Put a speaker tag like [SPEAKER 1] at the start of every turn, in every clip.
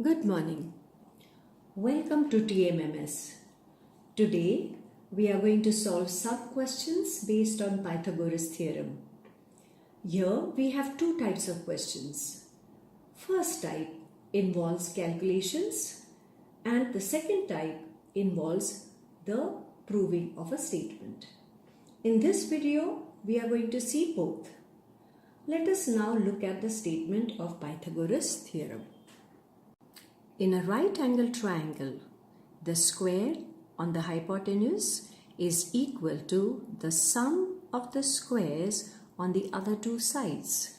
[SPEAKER 1] Good morning. Welcome to TMMS. Today we are going to solve sub-questions based on Pythagoras theorem. Here we have two types of questions. First type involves calculations and the second type involves the proving of a statement. In this video we are going to see both. Let us now look at the statement of Pythagoras theorem. In a right-angled triangle, the square on the hypotenuse is equal to the sum of the squares on the other two sides.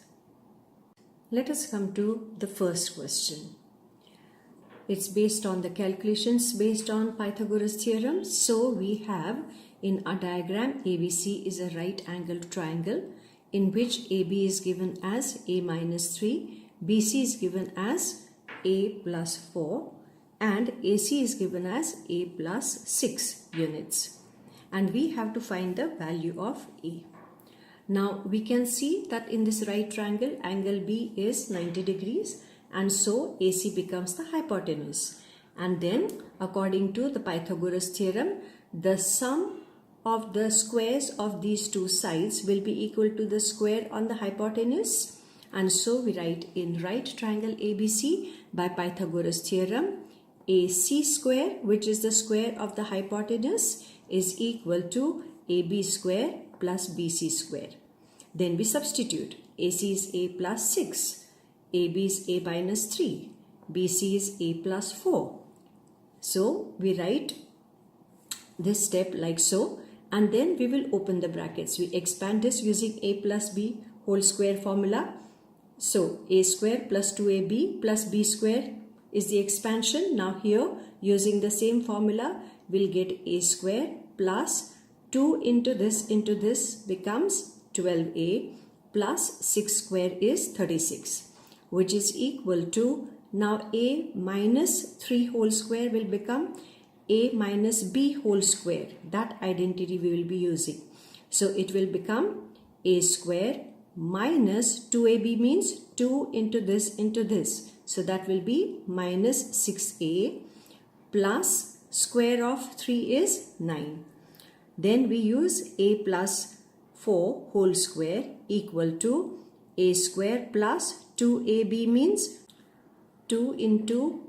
[SPEAKER 1] Let us come to the first question. It's based on the calculations based on Pythagoras theorem. So we have in a diagram ABC is a right-angled triangle in which AB is given as A minus 3, BC is given as A plus 4 and AC is given as A plus 6 units, and we have to find the value of A. Now we can see that in this right triangle angle B is 90 degrees and so AC becomes the hypotenuse, and then according to the Pythagoras theorem the sum of the squares of these two sides will be equal to the square on the hypotenuse. And so we write in right triangle ABC by Pythagoras theorem, AC square, which is the square of the hypotenuse, is equal to AB square plus BC square. Then we substitute. AC is A plus 6, AB is A minus 3, BC is A plus 4. So we write this step like so, and then we will open the brackets. We expand this using A plus B whole square formula. So A square plus 2AB plus B square is the expansion. Now here using the same formula we'll get A square plus 2 into this becomes 12A plus 6 square is 36, which is equal to, now A minus 3 whole square will become A minus B whole square. That identity we will be using. So it will become A square minus 2AB means 2 into this. So that will be minus 6A plus square of 3 is 9. Then we use A plus 4 whole square equal to A square plus 2AB means 2 into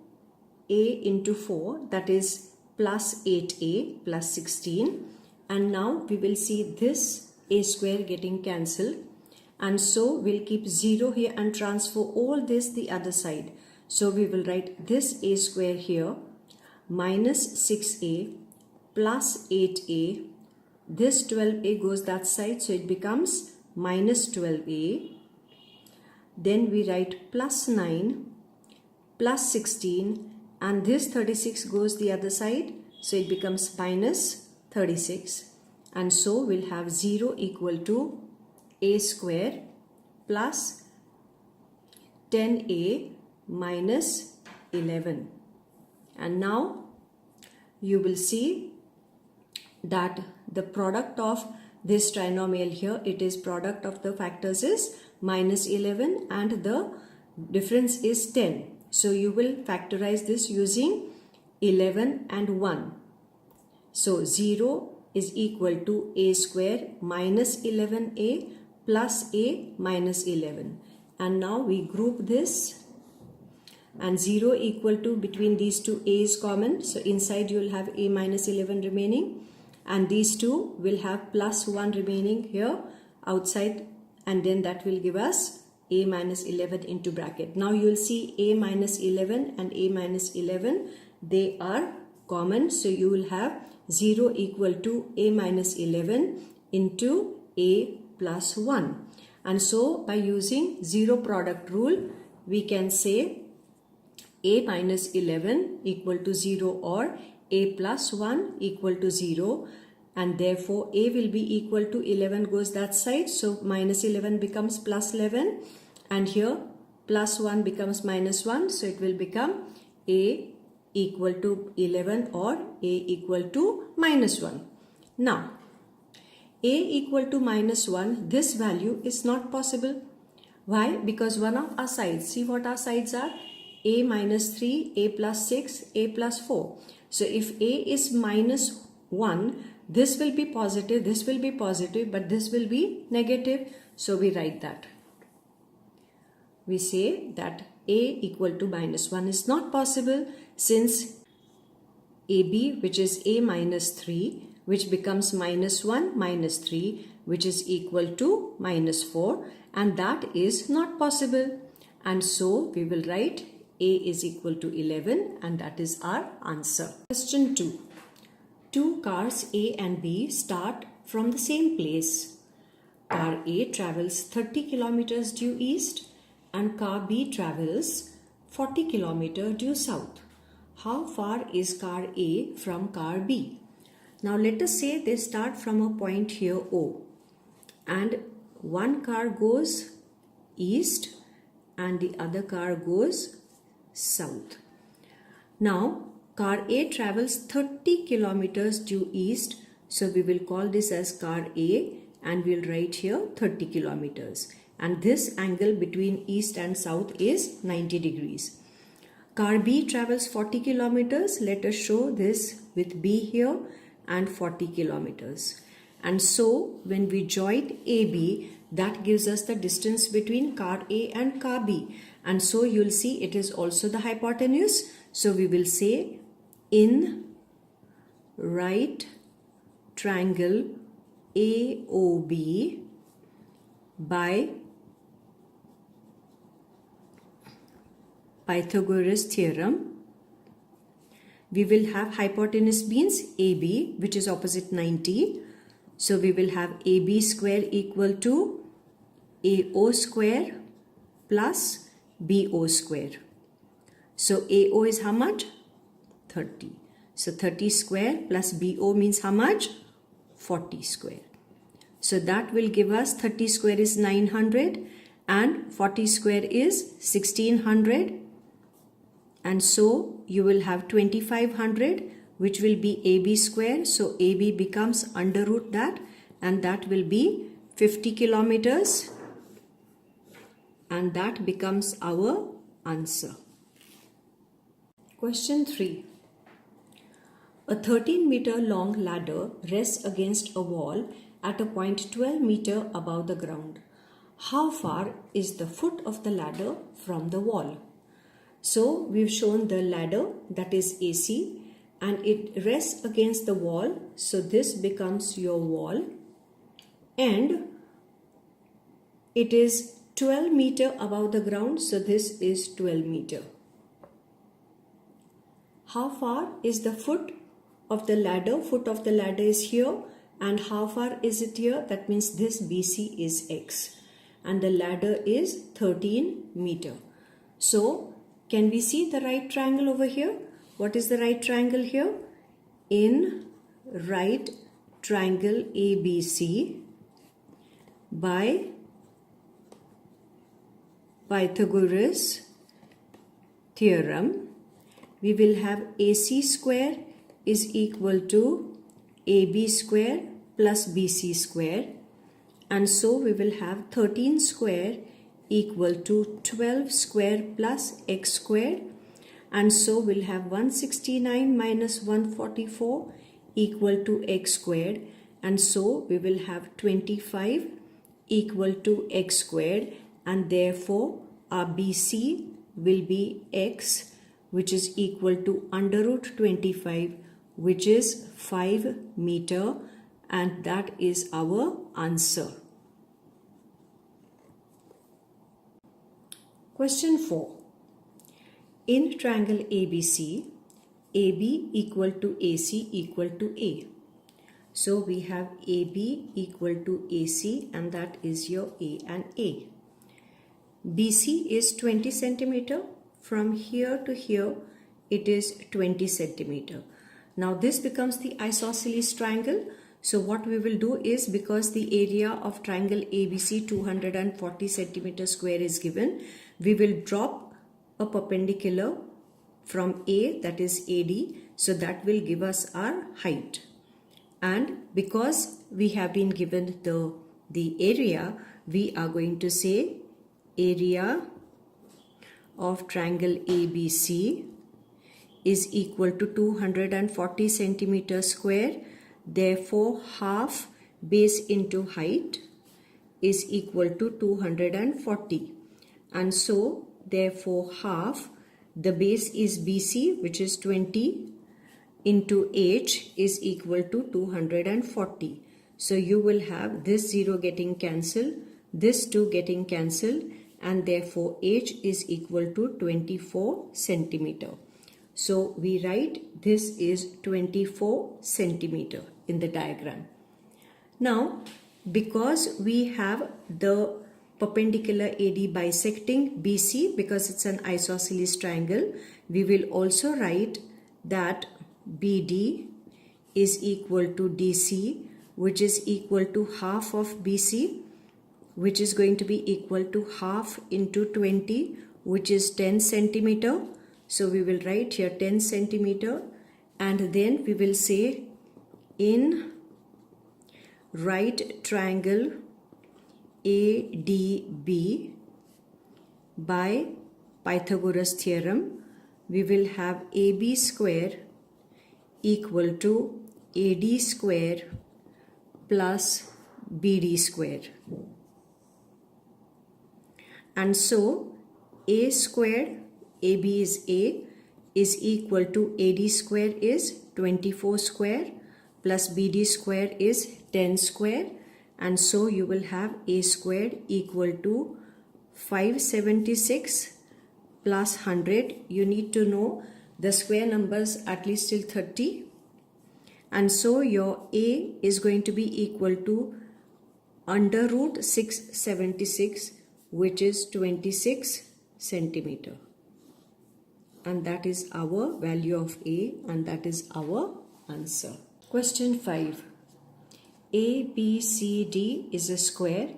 [SPEAKER 1] A into 4, that is plus 8A plus 16. And now we will see this A square getting cancelled. And so we'll keep 0 here and transfer all this the other side. So we will write this A square here minus 6A plus 8A. This 12A goes that side, so it becomes minus 12A. Then we write plus 9 plus 16, and this 36 goes the other side, so it becomes minus 36. And so we'll have 0 equal to A square plus 10A minus 11. And now you will see that the product of this trinomial here, it is product of the factors is minus 11 and the difference is 10. So you will factorize this using 11 and 1. So 0 is equal to A square minus 11A plus A minus 11. And now we group this, and 0 equal to, between these two A is common. So inside you will have A minus 11 remaining, and these two will have plus 1 remaining here outside, and then that will give us A minus 11 into bracket. Now you will see A minus 11 and A minus 11, they are common. So you will have 0 equal to A minus 11 into A plus 1. And so by using zero product rule, we can say A minus 11 equal to 0 or A plus 1 equal to 0. And therefore A will be equal to 11 goes that side. So minus 11 becomes plus 11. And here plus 1 becomes minus 1. So it will become A equal to 11 or A equal to minus 1. Now A equal to minus 1, this value is not possible. Why? Because one of our sides, see what our sides are? a minus 3, a plus 6, a plus 4. So if a is minus 1, this will be positive, this will be positive, but this will be negative. So we write that. We say that a equal to minus 1 is not possible, since AB, which is a minus 3, which becomes minus 1 minus 3, which is equal to minus 4, and that is not possible. And so we will write a is equal to 11, and that is our answer. Question 2. Two cars A and B start from the same place. Car A travels 30 kilometers due east and car B travels 40 kilometers due south. How far is car A from car B? Now let us say they start from a point here O, and one car goes east and the other car goes south. Now car A travels 30 kilometers due east, so we will call this as car A and we'll write here 30 kilometers. And this angle between east and south is 90 degrees. Car B travels 40 kilometers. Let us show this with B here and 40 kilometers. And so when we join AB, that gives us the distance between car A and car B. And so you'll see it is also the hypotenuse. So we will say in right triangle AOB by Pythagoras theorem, we will have hypotenuse means AB, which is opposite 90. So we will have AB square equal to AO square plus BO square. So AO is how much? 30. So 30 square plus BO means how much? 40 square. So that will give us 30 square is 900 and 40 square is 1600. And so you will have 2500, which will be AB square. So AB becomes under root that, and that will be 50 kilometers. And that becomes our answer. Question 3. A 13-meter long ladder rests against a wall at a point 12 meters above the ground. How far is the foot of the ladder from the wall? So we've shown the ladder, that is AC, and it rests against the wall. So this becomes your wall, and it is 12 meters above the ground. So this is 12 meters. How far is the foot of the ladder? Foot of the ladder is here, and how far is it here? That means this BC is X, and the ladder is 13 meters. So can we see the right triangle over here? What is the right triangle here? In right triangle ABC by Pythagoras theorem, we will have AC square is equal to AB square plus BC square, and so we will have 13 square equal to 12 square plus x square, and so we'll have 169 minus 144 equal to x squared, and so we will have 25 equal to x squared, and therefore our BC will be x, which is equal to under root 25, which is 5 meters, and that is our answer. Question 4. In triangle ABC, AB equal to AC equal to A. So we have AB equal to AC, and that is your A and A. BC is 20 centimeter. From here to here, it is 20 centimeter. Now this becomes the isosceles triangle. So what we will do is, because the area of triangle ABC 240 centimeter square is given, we will drop a perpendicular from A, that is AD. So that will give us our height. And because we have been given the area, we are going to say area of triangle ABC is equal to 240 centimeter square. Therefore, half base into height is equal to 240. And so, therefore, half, the base is BC, which is 20, into H is equal to 240. So, you will have this 0 getting cancelled, this 2 getting cancelled, and therefore H is equal to 24 centimeter. So, we write this is 24 centimeter in the diagram. Now, because we have the perpendicular AD bisecting BC, because it's an isosceles triangle, we will also write that BD is equal to DC, which is equal to half of BC, which is going to be equal to half into 20, which is 10 centimeter. So we will write here 10 centimeter, and then we will say in right triangle ADB by Pythagoras theorem, we will have AB square equal to AD square plus BD square. And so A square, AB is A, is equal to AD square is 24 square plus BD square is 10 square, and so you will have A squared equal to 576 plus 100. You need to know the square numbers at least till 30, and so your A is going to be equal to under root 676, which is 26 centimeter, and that is our value of A, and that is our answer. Question 5. ABCD is a square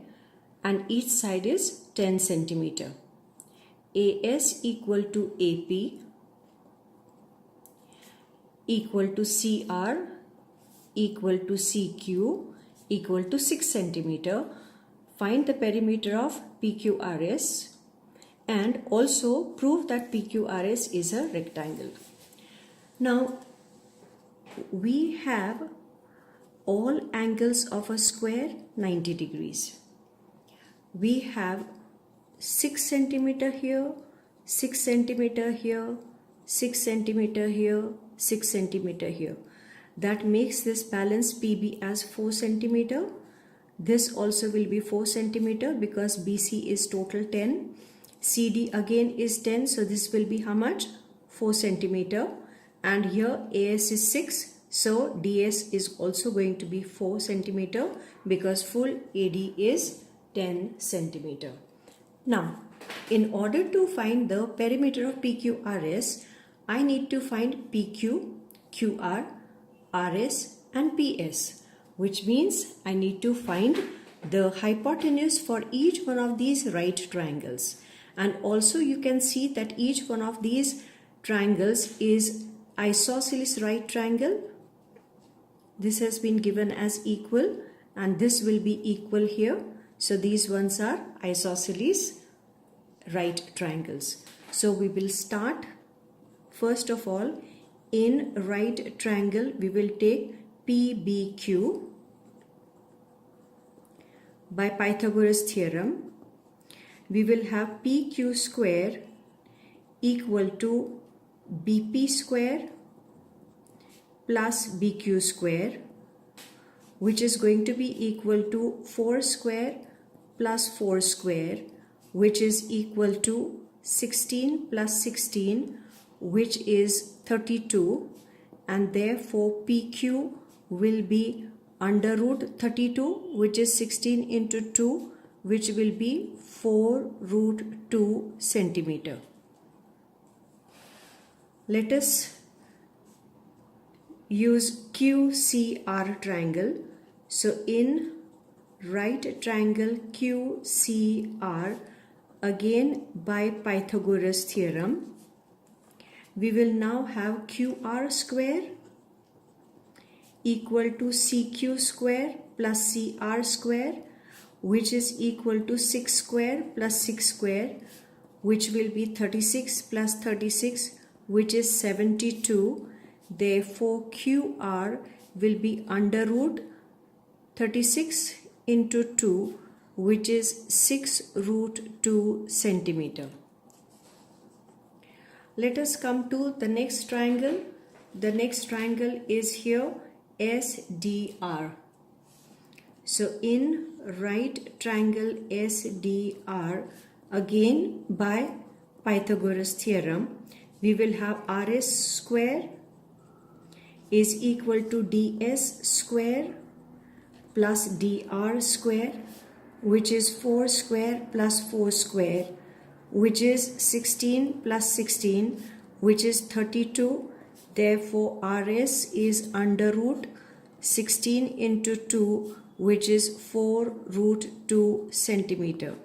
[SPEAKER 1] and each side is 10 centimeter. AS equal to AP equal to CR equal to CQ equal to 6 centimeter. Find the perimeter of PQRS and also prove that PQRS is a rectangle. Now, we have all angles of a square 90 degrees. We have 6 centimeter here, 6 centimeter here, 6 centimeter here, 6 centimeter here. That makes this balance PB as 4 centimeter. This also will be 4 centimeter because BC is total 10. CD again is 10, so this will be how much? 4 centimeter. And here AS is 6. So DS is also going to be 4 centimeter because full AD is 10 centimeter. Now, in order to find the perimeter of PQRS, I need to find PQ, QR, RS and PS, which means I need to find the hypotenuse for each one of these right triangles. And also you can see that each one of these triangles is isosceles right triangle. This has been given as equal and this will be equal here. So these ones are isosceles right triangles. So we will start first of all in right triangle. We will take PBQ by Pythagoras theorem. We will have PQ square equal to BP square plus BQ square, which is going to be equal to 4 square plus 4 square, which is equal to 16 plus 16, which is 32, and therefore PQ will be under root 32, which is 16 into 2, which will be 4 root 2 centimeter. Let us use QCR triangle. So in right triangle QCR, again by Pythagoras theorem, we will now have QR square equal to CQ square plus CR square, which is equal to 6 square plus 6 square, which will be 36 plus 36, which is 72. Therefore, QR will be under root 36 into 2, which is 6 root 2 centimeter. Let us come to the next triangle. The next triangle is here SDR. So in right triangle SDR, again by Pythagoras theorem, we will have RS square is equal to DS square plus DR square, which is 4 square plus 4 square, which is 16 plus 16, which is 32. Therefore, RS is under root 16 into 2, which is 4 root 2 centimeter.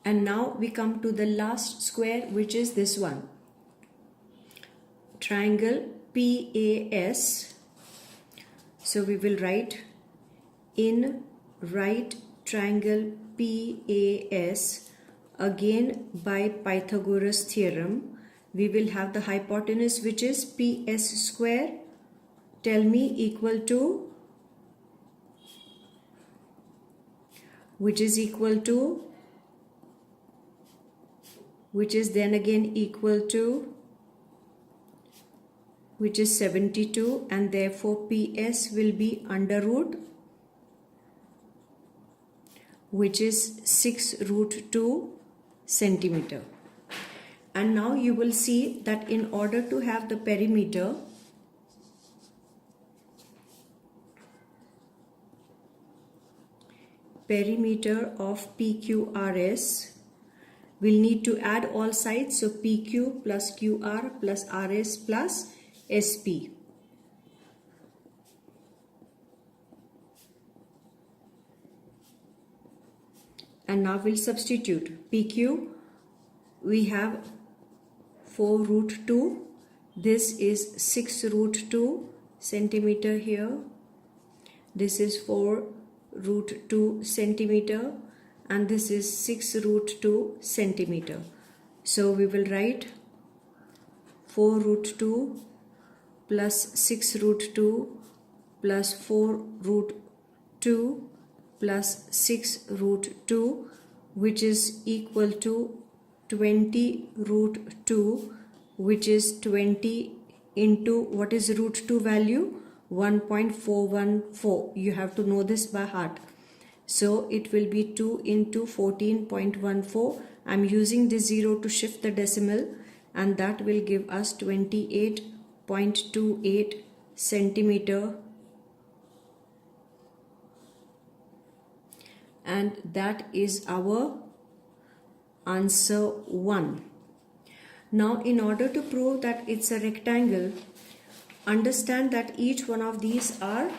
[SPEAKER 1] And now we come to the last square, which is this one. Triangle PAS. So we will write in right triangle PAS, again by Pythagoras theorem, we will have the hypotenuse, which is PS square. Tell me, equal to, which is equal to, which is then again equal to, which is 72, and therefore PS will be under root, which is 6 root 2 centimeter. And now you will see that in order to have the perimeter, of PQRS, we'll need to add all sides. So PQ plus QR plus RS plus SP. And now we'll substitute. PQ, we have 4 root 2. This is 6 root 2 centimeter here. This is 4 root 2 centimeter. And this is 6 root 2 centimeter. So we will write 4 root 2 plus 6 root 2 plus 4 root 2 plus 6 root 2, which is equal to 20 root 2, which is 20 into, what is root 2 value? 1.414. You have to know this by heart. So it will be 2 into 14.14. I'm using this 0 to shift the decimal, and that will give us 28.28 centimeter. And that is our answer 1. Now, in order to prove that it's a rectangle, understand that each one of these are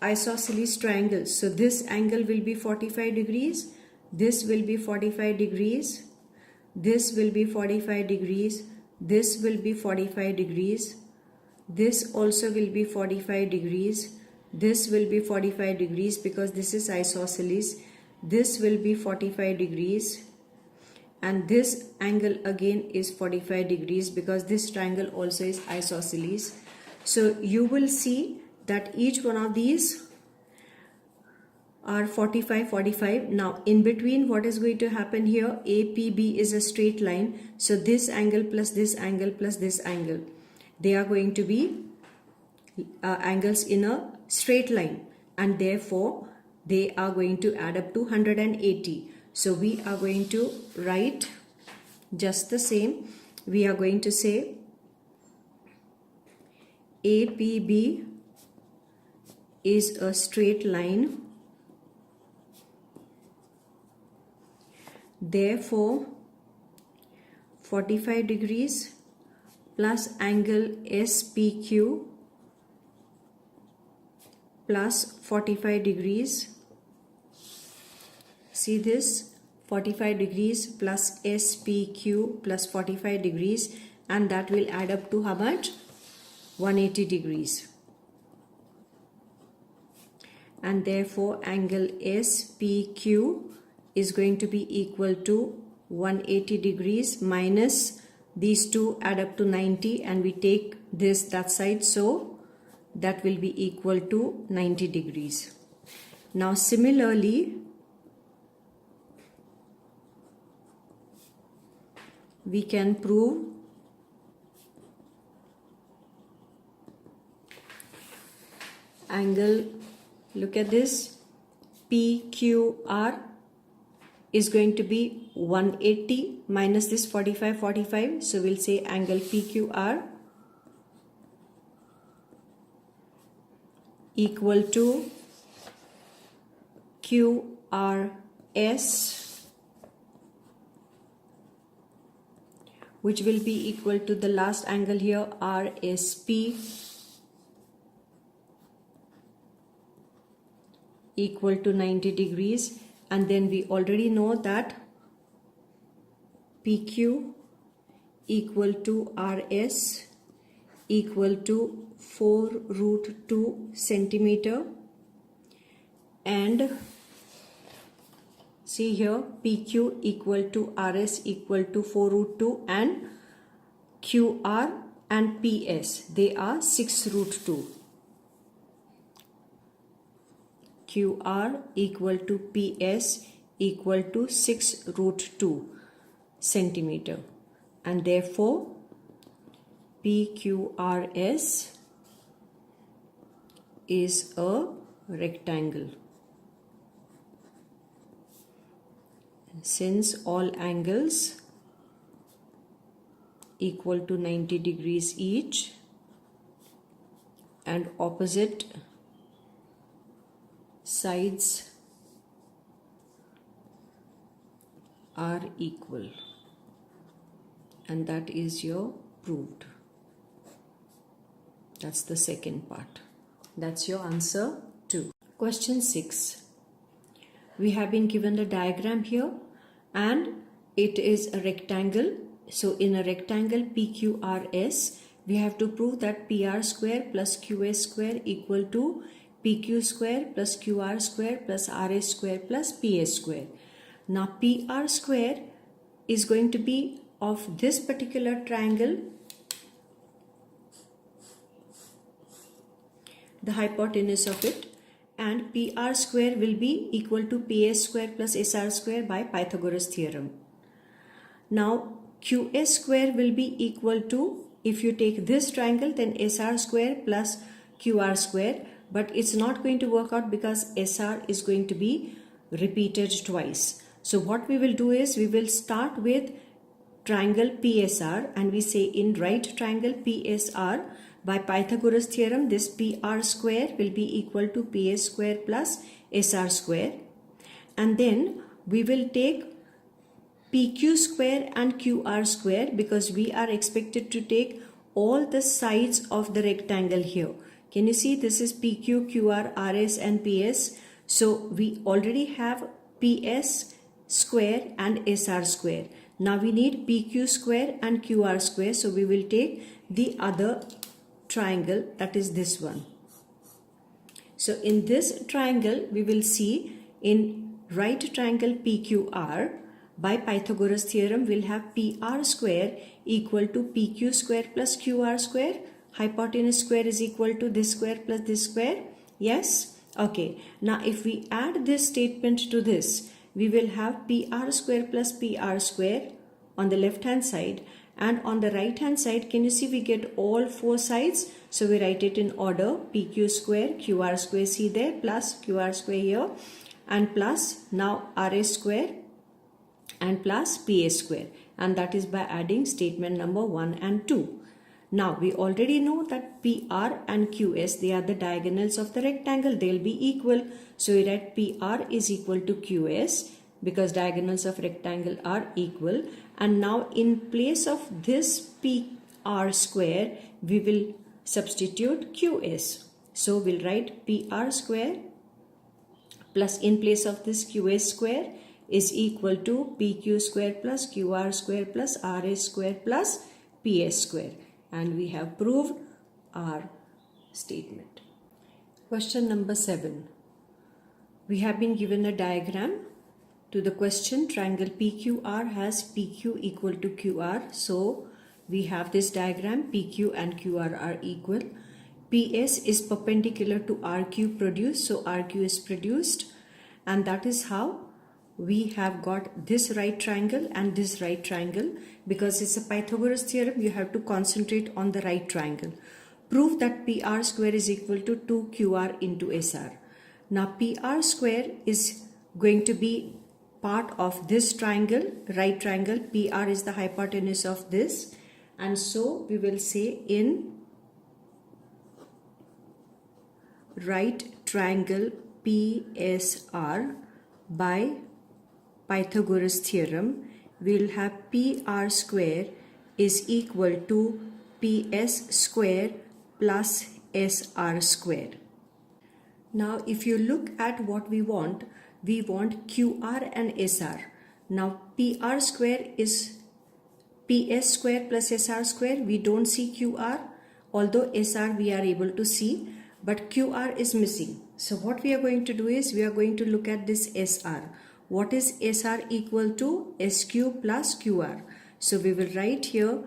[SPEAKER 1] isosceles triangles. So this angle will be 45 degrees, this will be 45 degrees, this will be 45 degrees, this will be 45 degrees, this also will be 45 degrees, this will be 45 degrees because this is isosceles, this will be 45 degrees, and this angle again is 45 degrees because this triangle also is isosceles. So you will see that each one of these are 45, 45. Now in between, what is going to happen here? APB is a straight line. So this angle plus this angle plus this angle, they are going to be angles in a straight line, and therefore they are going to add up to 180. So we are going to write just the same. We are going to say APB is a straight line. Therefore, 45 degrees plus angle SPQ plus 45 degrees. See this, 45 degrees plus SPQ plus 45 degrees, and that will add up to how much? 180 degrees. And therefore angle SPQ is going to be equal to 180 degrees minus these two add up to 90, and we take this that side, so that will be equal to 90 degrees. Now similarly, we can prove angle, look at this, PQR is going to be 180 minus this 45, so we'll say angle PQR equal to QRS, which will be equal to the last angle here, RSP, equal to 90 degrees. And then we already know that PQ equal to RS equal to 4 root 2 centimeter, and see here, PQ equal to RS equal to 4 root 2, and QR and PS, they are 6 root 2. QR equal to PS equal to 6 root 2 centimeter, and therefore PQRS is a rectangle. Since all angles equal to 90 degrees each and opposite sides are equal, and that is your proved. That's the second part. That's your answer 2. Question 6. We have been given the diagram here, and it is a rectangle. So in a rectangle PQRS, we have to prove that PR square plus QS square equal to PQ square plus QR square plus RS square plus PS square. Now PR square is going to be of this particular triangle, the hypotenuse of it, and PR square will be equal to PS square plus SR square by Pythagoras theorem. Now QS square will be equal to, if you take this triangle, then SR square plus QR square, but it's not going to work out because SR is going to be repeated twice. So what we will do is we will start with triangle PSR, and we say in right triangle PSR, by Pythagoras theorem, this PR square will be equal to PS square plus SR square, and then we will take PQ square and QR square because we are expected to take all the sides of the rectangle here. Can you see this is PQ, QR, RS and PS? So we already have PS square and SR square. Now we need PQ square and QR square. So we will take the other triangle, that is this one. So in this triangle we will see in right triangle PQR, by Pythagoras theorem we'll have PR square equal to PQ square plus QR square. Hypotenuse square is equal to this square plus this square. Yes? Okay. Now if we add this statement to this, we will have PR square plus PR square on the left hand side, and on the right hand side, can you see we get all four sides? So we write it in order: PQ square, QR square, see there, plus QR square here, and plus now RS square and plus PS square, and that is by adding statement number 1 and 2. Now we already know that PR and QS, they are the diagonals of the rectangle, they will be equal. So we write PR is equal to QS because diagonals of rectangle are equal. And now in place of this PR square, we will substitute QS. So we'll write PR square plus in place of this QS square is equal to PQ square plus QR square plus RS square plus PS square. And we have proved our statement. Question number 7. We have been given a diagram To the question, triangle PQR has PQ equal to QR. So we have this diagram, PQ and QR are equal. PS is perpendicular to RQ produced, so RQ is produced, and that is how we have got this right triangle and this right triangle. Because it's a Pythagoras theorem, you have to concentrate on the right triangle. Prove that PR square is equal to 2QR into SR. Now PR square is going to be part of this triangle, right triangle. PR is the hypotenuse of this, and so we will say in right triangle PSR by Pythagoras theorem, we will have PR square is equal to PS square plus SR square. Now if you look at what we want QR and SR. Now PR square is PS square plus SR square. We don't see QR, although SR we are able to see, but QR is missing. So what we are going to do is we are going to look at this SR. What is SR equal to? SQ plus QR. So we will write here,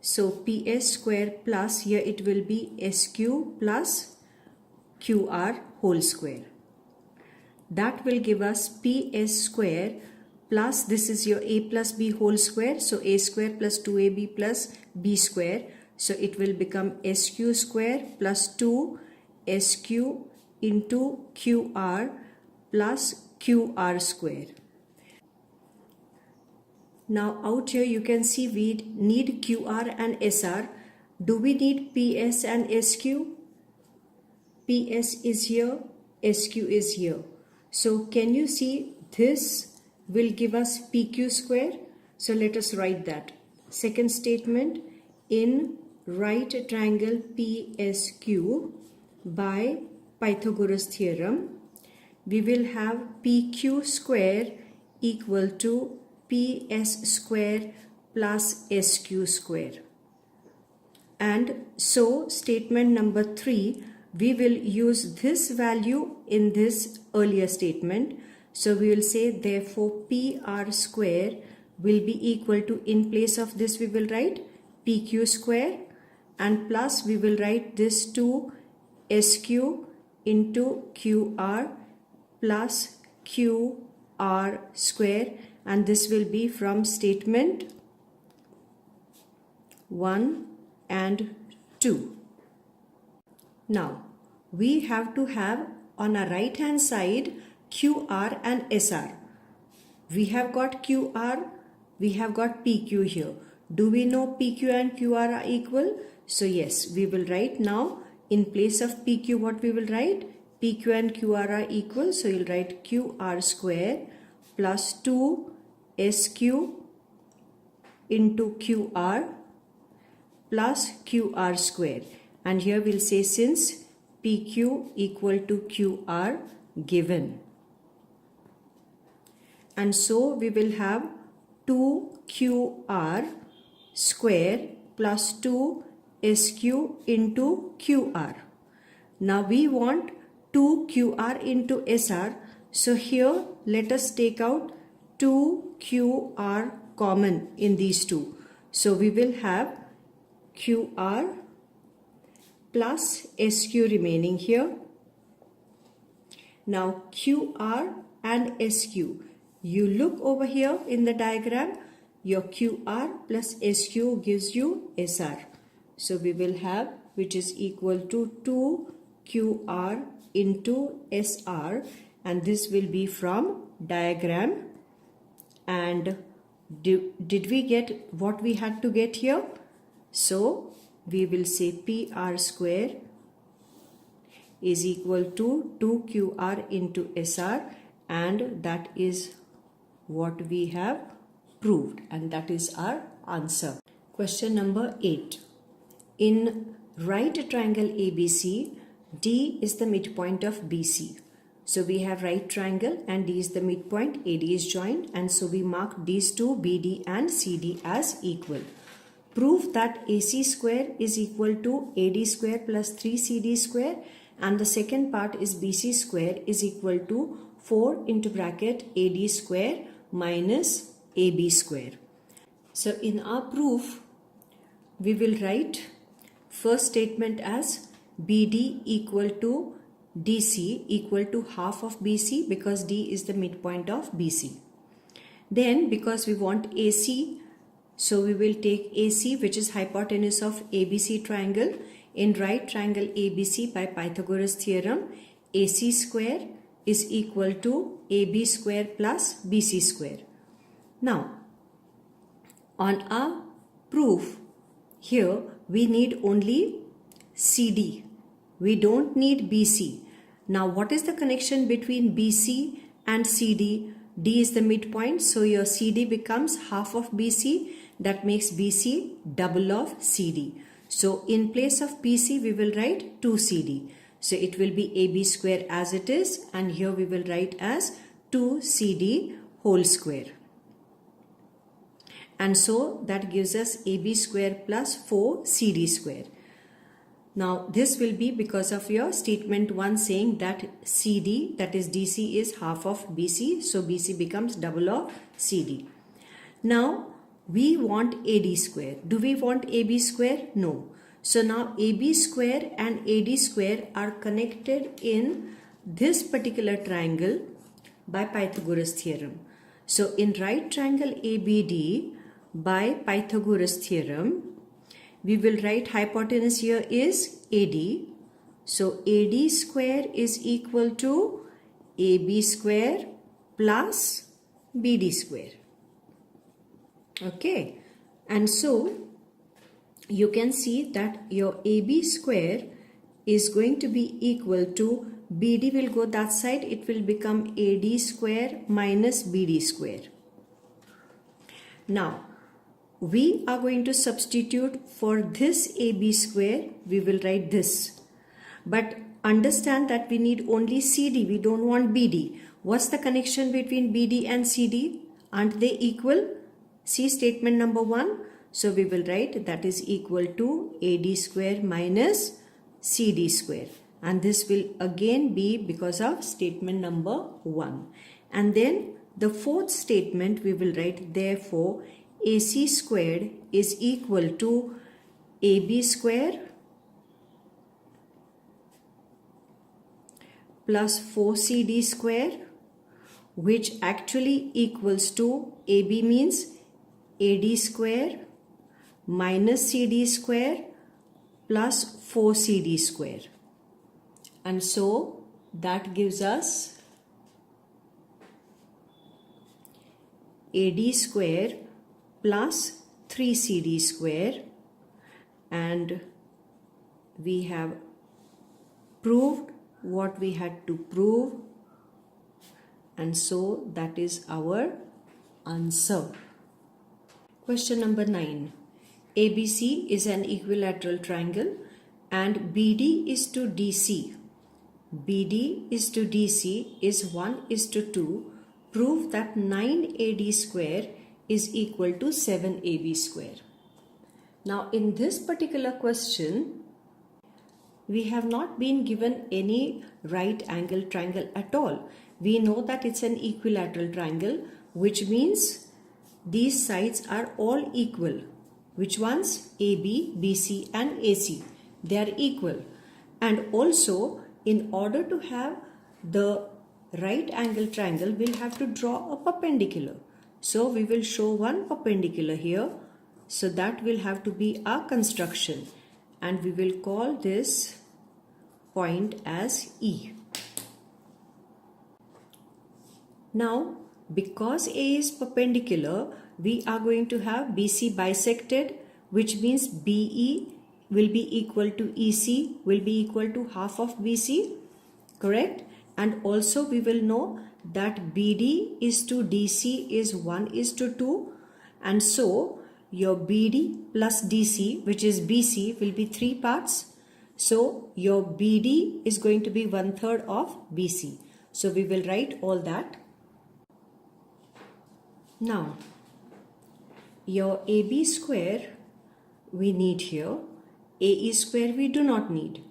[SPEAKER 1] so PS square plus, here it will be SQ plus QR whole square. That will give us PS square plus, this is your A plus B whole square, so A square plus 2AB plus B square. So it will become SQ square plus 2 SQ into QR plus QR square. Now out here you can see we need QR and SR. Do we need PS and SQ? PS is here, SQ is here. So can you see this will give us PQ square? So let us write that. Second statement, in right triangle PSQ by Pythagoras theorem, we will have PQ square equal to PS square plus SQ square. And so statement number 3, we will use this value in this earlier statement. So we will say therefore PR square will be equal to, in place of this we will write PQ square, and plus we will write this 2 SQ into QR plus QR square, and this will be from statement 1 and 2. Now we have to have on our right hand side QR and SR. We have got QR, we have got PQ here. Do we know PQ and QR are equal? So yes, we will write now in place of PQ what we will write? PQ and QR are equal, so you'll write QR square plus 2 SQ into QR plus QR square. And here we'll say since PQ equal to QR given. And so we will have 2QR square plus 2 SQ into QR. Now we want 2QR into SR. So here let us take out 2QR common in these two. So we will have QR plus SQ remaining here. Now QR and SQ. You look over here in the diagram, your QR plus SQ gives you SR. So we will have, which is equal to 2QR into SR, and this will be from diagram. And did we get what we had to get here? So we will say PR square is equal to 2QR into SR, and that is what we have proved, and that is our answer. Question number 8. In right triangle ABC, D is the midpoint of BC. So we have right triangle and D is the midpoint, AD is joined, and so we mark these two, BD and CD, as equal. Prove that AC square is equal to AD square plus 3CD square, and the second part is BC square is equal to 4 into bracket AD square minus AB square. So in our proof, we will write first statement as BD equal to DC equal to half of BC because D is the midpoint of BC. Then because we want AC, so we will take AC, which is hypotenuse of ABC triangle. In right triangle ABC by Pythagoras theorem, AC square is equal to AB square plus BC square. Now, on our proof, here we need only CD. We don't need BC. Now, what is the connection between BC and CD? D is the midpoint, so your CD becomes half of BC. That makes BC double of CD. So in place of BC, we will write 2CD. So it will be AB square as it is, and here we will write as 2CD whole square. And so that gives us AB square plus 4CD square. Now this will be because of your statement 1 saying that CD, that is DC, is half of BC. So BC becomes double of CD. Now we want AD square. Do we want AB square? No. So now AB square and AD square are connected in this particular triangle by Pythagoras theorem. So in right triangle ABD by Pythagoras theorem, we will write hypotenuse here is AD. So AD square is equal to AB square plus BD square. Okay, and so you can see that your AB square is going to be equal to BD will go that side, it will become AD square minus BD square. Now we are going to substitute for this AB square, we will write this. But understand that we need only CD, we don't want BD. What's the connection between BD and CD? Aren't they equal? See statement number 1. So we will write that is equal to AD square minus CD square. And this will again be because of statement number 1. And then the fourth statement we will write, therefore AC squared is equal to AB square plus 4CD square, which actually equals to AB means AD square minus CD square plus 4CD square. And so that gives us AD square plus 3CD square, and we have proved what we had to prove, and so that is our answer. Question number 9. ABC is an equilateral triangle and BD is to DC. BD is to DC is 1:2. Prove that 9AD square is equal to 7AB square. Now in this particular question, we have not been given any right angle triangle at all. We know that it's an equilateral triangle, which means these sides are all equal. Which ones? AB, BC and AC. They are equal. And also, in order to have the right angle triangle, we'll have to draw a perpendicular. So we will show one perpendicular here. So that will have to be our construction. And we will call this point as E. Now, because A is perpendicular, we are going to have BC bisected, which means BE will be equal to EC, will be equal to half of BC, correct? And also we will know that BD is to DC is 1:2, and so your BD plus DC, which is BC, will be 3 parts. So your BD is going to be 1/3 of BC. So we will write all that. Now, your AB square we need here. AE square we do not need.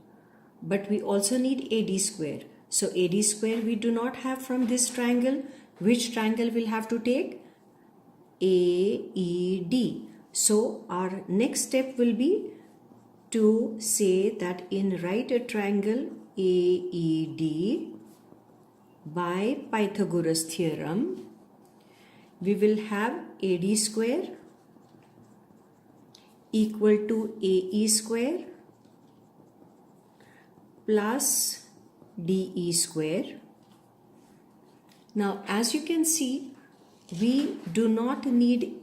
[SPEAKER 1] But we also need AD square. So AD square we do not have from this triangle. Which triangle we'll have to take? AED. So our next step will be to say that write a triangle AED by Pythagoras theorem. We will have AD square equal to AE square plus DE square. Now as you can see, we do not need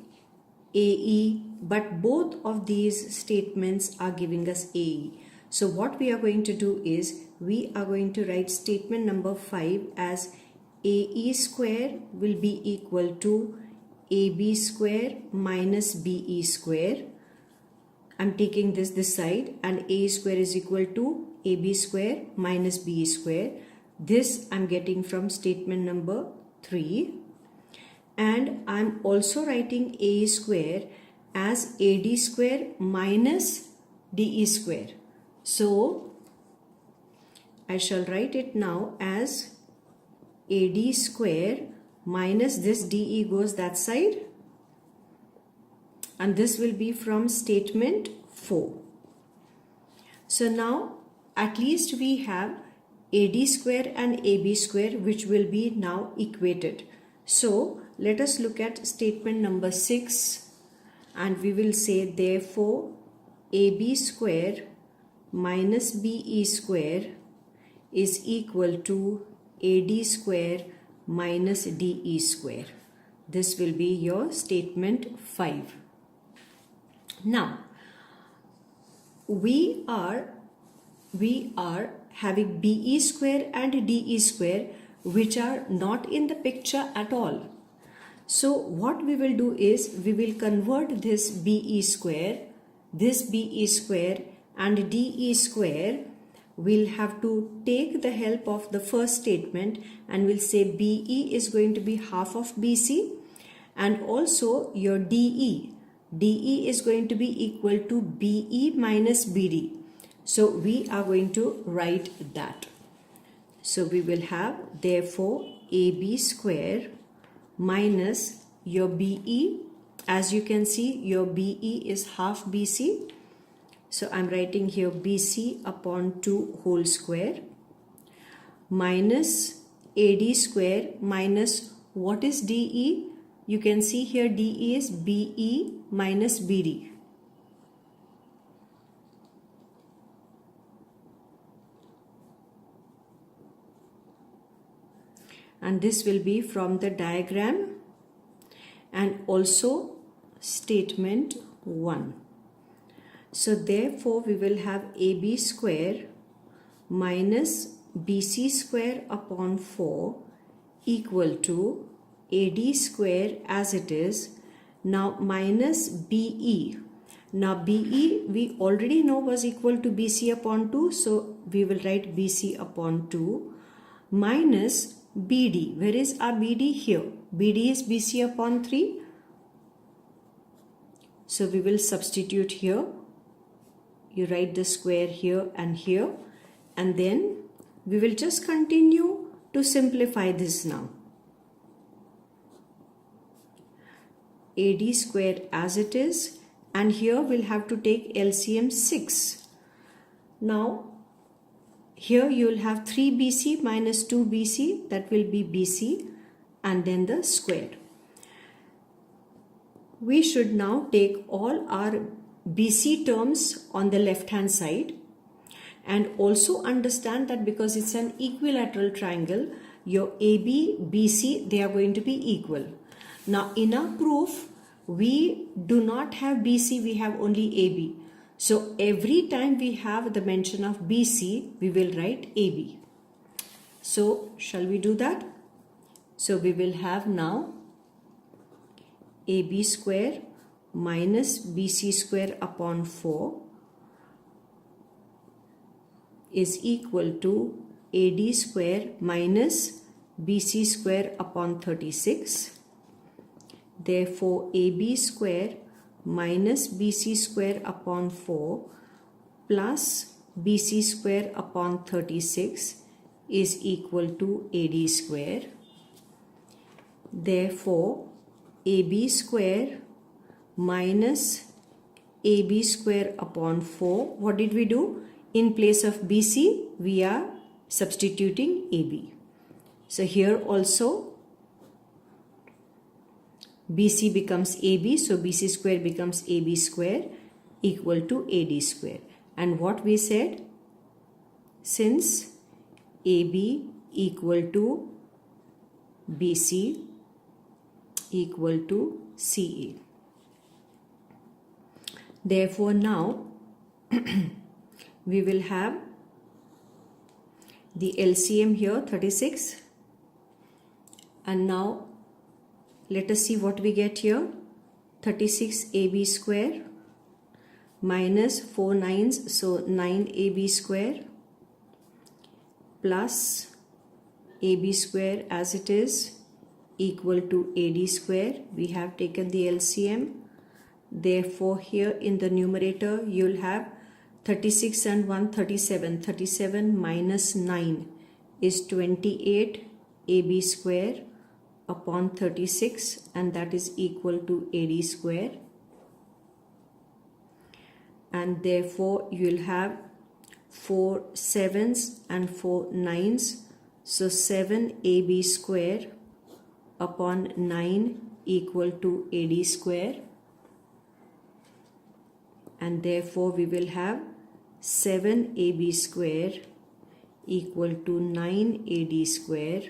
[SPEAKER 1] AE, but both of these statements are giving us AE. So what we are going to do is we are going to write statement number 5 as AE square will be equal to AB square minus BE square. I'm taking this side, and A square is equal to AB square minus BE square. This I'm getting from statement number 3. And I'm also writing A square as AD square minus DE square. So I shall write it now as AD square minus this DE goes that side, and this will be from statement 4. So now at least we have AD square and AB square, which will be now equated. So let us look at statement number 6, and we will say therefore AB square minus BE square is equal to AD square minus DE square. This will be your statement 5. Now we are having BE square and DE square which are not in the picture at all. So what we will do is we will convert this BE square and DE square. We'll have to take the help of the first statement, and we'll say BE is going to be half of BC, and also your DE is going to be equal to BE minus BD. So we are going to write that. So we will have therefore AB square minus your BE. As you can see, your BE is half BC. So I'm writing here BC upon 2 whole square minus AD square minus what is DE? You can see here DE is BE minus BD. And this will be from the diagram and also statement 1. So therefore we will have AB square minus BC square upon 4 equal to AD square as it is. Now minus BE. Now BE we already know was equal to BC upon 2. So we will write BC upon 2 minus BD. Where is our BD? Here. BD is BC upon 3. So we will substitute here. You write the square here, and then we will just continue to simplify this now. AD square as it is, and here we'll have to take LCM 6. Now here you will have 3BC minus 2BC, that will be BC, and then the square. We should now take all our BC terms on the left hand side, and also understand that because it's an equilateral triangle, your AB, BC, they are going to be equal. Now in our proof, we do not have BC, we have only AB. So every time we have the mention of BC, we will write AB. So shall we do that? So we will have now AB square minus BC square upon 4 is equal to AD square minus BC square upon 36. Therefore AB square minus BC square upon 4 plus BC square upon 36 is equal to AD square. Therefore, AB square minus AB square upon 4. What did we do? In place of BC, we are substituting AB. So here also BC becomes AB, so BC square becomes AB square equal to AD square. And what we said? Since AB equal to BC equal to CA. Therefore now we will have the LCM here 36, and now let us see what we get here. 36 AB square minus 4 9s, so 9 AB square plus AB square as it is equal to AD square. We have taken the LCM. Therefore here in the numerator you'll have 36 and 1 37. 37 minus 9 is 28 AB square upon 36, and that is equal to AD square. And therefore you'll have 4 7s and 4 9s, so 7 AB square upon 9 equal to AD square, and therefore we will have 7 AB square equal to 9 AD square,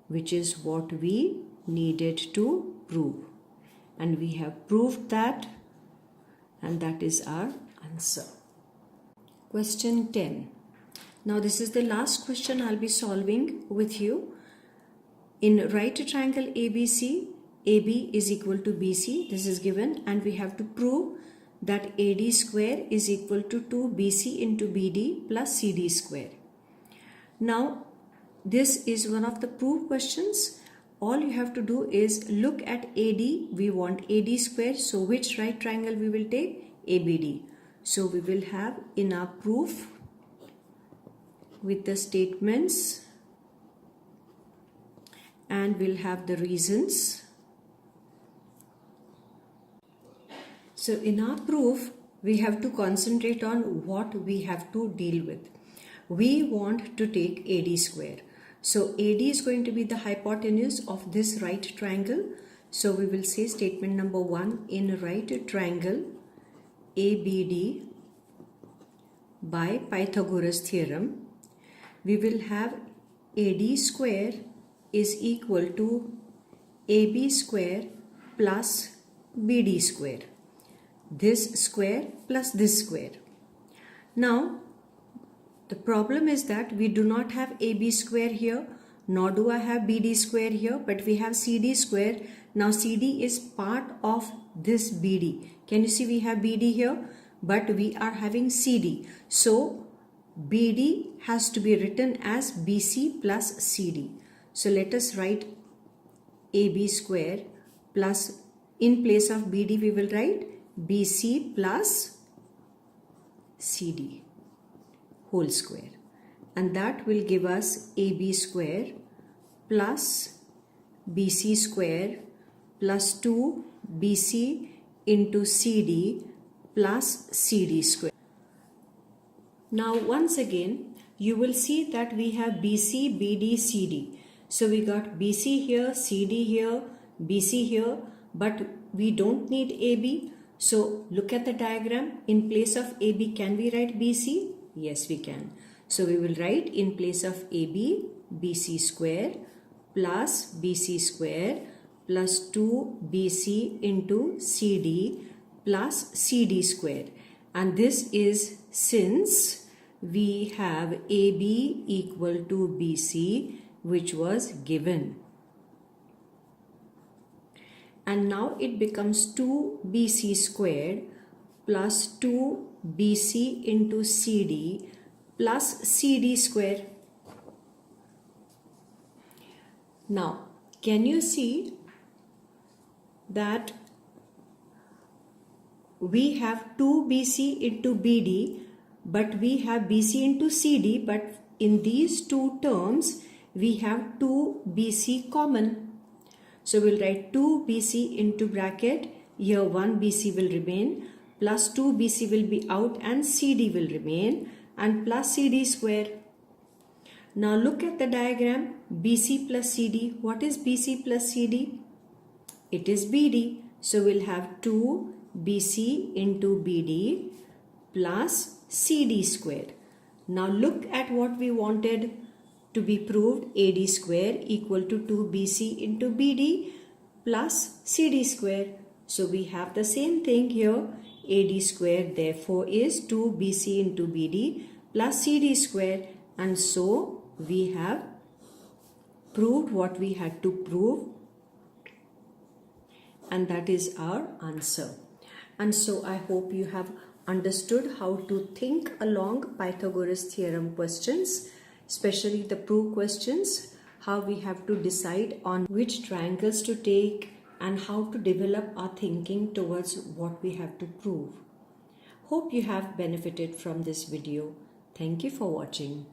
[SPEAKER 1] which is what we needed to prove. And we have proved that, and that is our answer. Question 10. Now this is the last question I'll be solving with you. In right triangle ABC, AB is equal to BC. This is given, and we have to prove that AD square is equal to 2BC into BD plus CD square. Now this is one of the proof questions. All you have to do is look at AD. We want AD square, so which right triangle we will take? ABD. So we will have in our proof with the statements, and we'll have the reasons. So in our proof, we have to concentrate on what we have to deal with. We want to take AD square. So AD is going to be the hypotenuse of this right triangle. So we will say statement number 1, in right triangle ABD by Pythagoras theorem, we will have AD square is equal to AB square plus BD square. This square plus this square. Now the problem is that we do not have AB square here, nor do I have BD square here, but we have CD square. Now CD is part of this BD. Can you see we have BD here, but we are having CD. So BD has to be written as BC plus CD. So let us write AB square plus, in place of BD we will write BC plus CD whole square, and that will give us AB square plus BC square plus 2 BC into CD plus CD square. Now once again you will see that we have BC, BD, CD. So we got BC here, CD here, BC here, but we don't need AB. So look at the diagram. In place of AB, can we write BC? Yes, we can. So we will write in place of AB, BC square plus BC square plus 2 BC into CD plus CD square. And this is since we have AB equal to BC, which was given. And now it becomes 2 BC squared plus 2 BC into CD plus CD square. Now, can you see that we have 2 BC into BD, but we have BC into CD, but in these two terms, we have 2BC common. So we'll write 2BC into bracket. Here 1BC will remain, plus 2BC will be out and CD will remain, and plus CD square. Now look at the diagram. BC plus CD. What is BC plus CD? It is BD. So we'll have 2BC into BD plus CD square. Now look at what we wanted to be proved. AD square equal to 2BC into BD plus CD square. So we have the same thing here. AD square therefore is 2BC into BD plus CD square, and so we have proved what we had to prove, and that is our answer. And so I hope you have understood how to think along Pythagoras theorem questions, especially the proof questions, how we have to decide on which triangles to take, and how to develop our thinking towards what we have to prove. Hope you have benefited from this video. Thank you for watching.